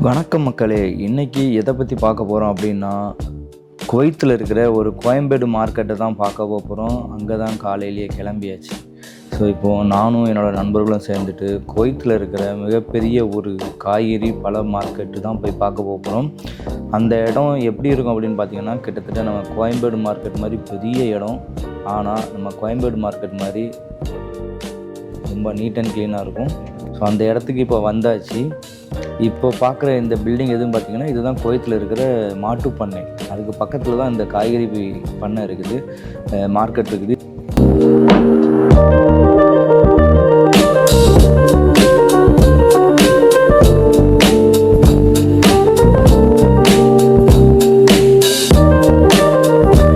வணக்கம் மக்களே, இன்றைக்கி எதை பற்றி பார்க்க போகிறோம் அப்படின்னா, குவைத்தில் இருக்கிற ஒரு கோயம்பேடு மார்க்கெட்டை தான் பார்க்க போகிறோம். அங்கே தான் காலையிலேயே கிளம்பியாச்சு. ஸோ இப்போது நானும் என்னோடய நண்பர்களும் சேர்ந்துட்டு குவைத்தில் இருக்கிற மிகப்பெரிய ஒரு காய்கறி பழ மார்க்கெட்டு தான் போய் பார்க்க போகிறோம். அந்த இடம் எப்படி இருக்கும் அப்படின்னு பார்த்தீங்கன்னா, கிட்டத்தட்ட நம்ம கோயம்பேடு மார்க்கெட் மாதிரி பெரிய இடம். ஆனால் நம்ம கோயம்பேடு மார்க்கெட் மாதிரி ரொம்ப நீட் அண்ட் க்ளீனாக இருக்கும். ஸோ அந்த இடத்துக்கு இப்போ வந்தாச்சு. இப்போ பார்க்குற இந்த பில்டிங் எதுவும் பார்த்திங்கன்னா, இதுதான் குவைத்தில் இருக்கிற மாட்டு பண்ணை. அதுக்கு பக்கத்தில் தான் இந்த காய்கறி பண்ணை இருக்குது, மார்க்கெட் இருக்குது.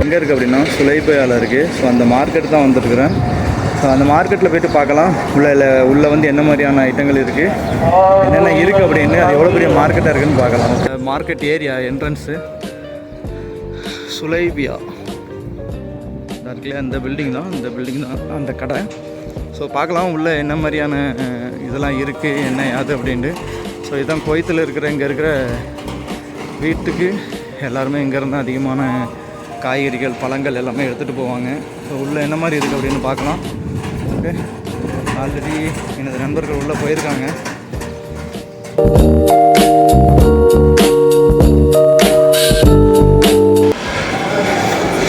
எங்கே இருக்குது அப்படின்னா சுலைபையால் இருக்குது. ஸோ அந்த மார்க்கெட் தான் வந்துருக்குறேன். ஸோ அந்த மார்க்கெட்டில் போய்ட்டு பார்க்கலாம், உள்ளே வந்து என்ன மாதிரியான ஐட்டங்கள் இருக்குது, என்னென்ன இருக்குது அப்படின்னு, அது எவ்வளோ பெரிய மார்க்கெட்டாக இருக்குதுன்னு பார்க்கலாம். மார்க்கெட் ஏரியா என்ட்ரன்ஸு சுலைபியா இருக்குல்லையா, அந்த பில்டிங் தான் அந்த கடை. ஸோ பார்க்கலாம் உள்ளே என்ன மாதிரியான இதெல்லாம் இருக்குது, என்ன யாது அப்படின்ட்டு. ஸோ இதுதான் குவைத்தில் இங்கே இருக்கிற வீட்டுக்கு எல்லாருமே இங்கேருந்து அதிகமான காய்கறிகள் பழங்கள் எல்லாமே எடுத்துகிட்டு போவாங்க. ஸோ உள்ளே என்ன மாதிரி இருக்குது அப்படின்னு பார்க்கலாம். ஓகே, ஆல்ரெடி எனது நண்பர்கள் உள்ளே போயிருக்காங்க.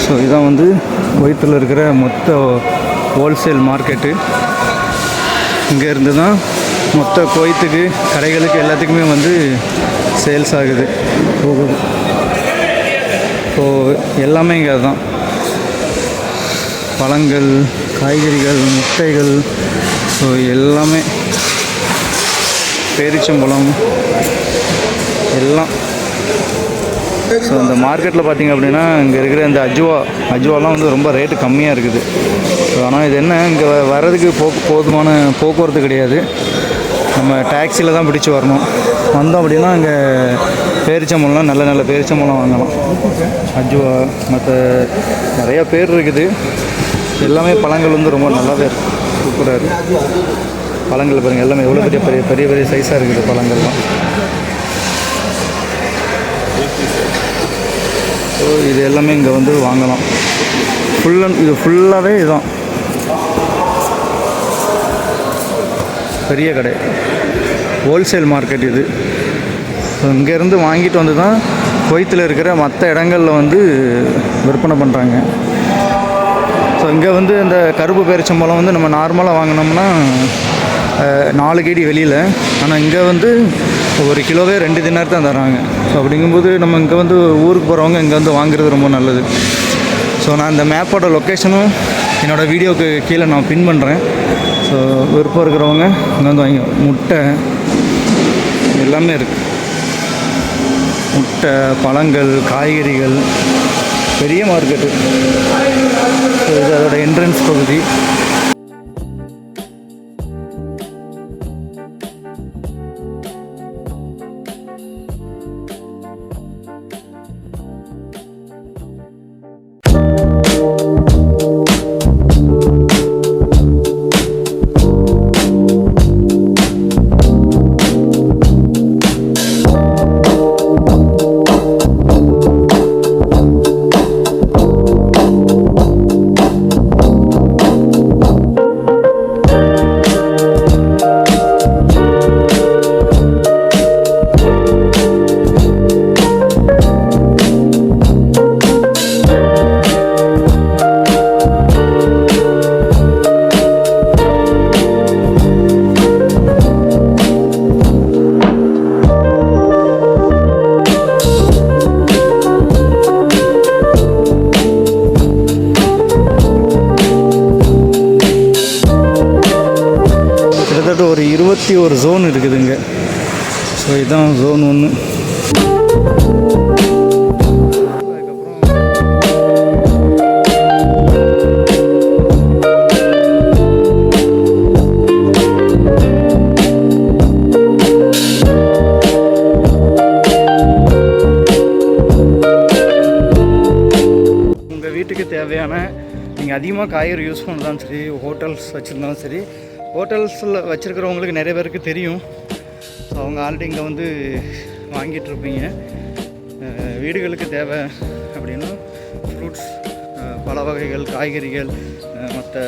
ஸோ இதான் வந்து குவைத்தில் இருக்கிற மொத்த ஹோல்சேல் மார்க்கெட்டு. இங்கேருந்து தான் மொத்த குவைத்துக்கு கடைகளுக்கு எல்லாத்துக்குமே வந்து சேல்ஸ் ஆகுது, போகுது. ஸோ எல்லாமே இங்கே அதுதான், பழங்கள், காய்கறிகள், முட்டைகள், ஸோ எல்லாமே, பேரிச்சம்பழம் எல்லாம். ஸோ இந்த மார்க்கெட்டில் பார்த்திங்க அப்படின்னா, இங்கே இருக்கிற இந்த அஜ்வாலாம் வந்து ரொம்ப ரேட்டு கம்மியாக இருக்குது. ஸோ ஆனால் இது என்ன, இங்கே வர்றதுக்கு போதுமான போக்குவரத்து கிடையாது. நம்ம டாக்ஸியில் தான் பிடிச்சி வரணும். வந்தோம் அப்படின்னா இங்கே பேரிச்சம்பழம்லாம் நல்ல பேரிச்சம்பழம் வாங்கலாம். அஜ்வா மற்ற நிறையா பேர் இருக்குது. எல்லாமே பழங்கள் வந்து ரொம்ப நல்லாவே இருக்குது, சூப்பராக இருக்குது. பழங்கள் பாருங்கள், எல்லாமே எவ்வளோ பெரிய சைஸாக இருக்குது பழங்கள்லாம். ஸோ இது எல்லாமே இங்கே வந்து வாங்கலாம். இது ஃபுல்லாகவே இதுதான் பெரிய கடை, ஹோல்சேல் மார்க்கெட் இது. ஸோ இங்கேருந்து வாங்கிட்டு வந்து தான் குவைத்தில் இருக்கிற மற்ற இடங்களில் வந்து விற்பனை பண்ணுறாங்க. ஸோ இங்கே வந்து இந்த கருப்பு பேரிச்சம்பழம் வந்து நம்ம நார்மலாக வாங்கினோம்னா 4 கேடி வெளியில், ஆனால் இங்கே வந்து 1 கிலோவே 2 தினார் தான் தராங்க. ஸோ அப்படிங்கும்போது நம்ம இங்கே வந்து ஊருக்கு போகிறவங்க இங்கே வந்து வாங்குறது ரொம்ப நல்லது. ஸோ நான் இந்த மேப்போட லொக்கேஷனும் என்னோடய வீடியோவுக்கு கீழே நான் பின் பண்ணுறேன். ஸோ விருப்பம் இருக்கிறவங்க இங்கே வந்து வாங்கி. முட்டை எல்லாமே இருக்குது, முட்டை, பழங்கள், காய்கறிகள், பெரிய மார்க்கெட்டு. ஸோ இது அதோட என்ட்ரன்ஸ் பகுதி. ஒரு 21 ஜோன் இருக்குதுங்க. ஸோ இதுதான் ஜோன் 1. உங்கள் வீட்டுக்கு தேவையான நீங்கள் அதிகமாக காய்கறி யூஸ் பண்ணதான் சரி, ஹோட்டல்ஸ் வச்சுருந்தாலும் சரி, ஹோட்டல்ஸில் வச்சுருக்கிறவங்களுக்கு நிறைய பேருக்கு தெரியும். ஸோ அவங்க ஆல்ரெடி இங்கே வந்து வாங்கிட்டுருப்பீங்க. வீடுகளுக்கு தேவை அப்படின்னா ஃப்ரூட்ஸ், பழ வகைகள், காய்கறிகள், மற்ற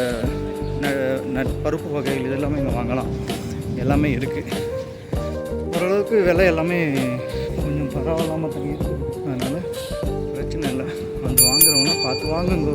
பருப்பு வகைகள் இதெல்லாமே இங்கே வாங்கலாம். எல்லாமே இருக்குது. ஓரளவுக்கு விலை எல்லாமே கொஞ்சம் பரவாயில்லாமல் தெரியுது. அதனால் பிரச்சனை இல்லை. வந்து வாங்குறவங்க பார்த்து வாங்குங்க.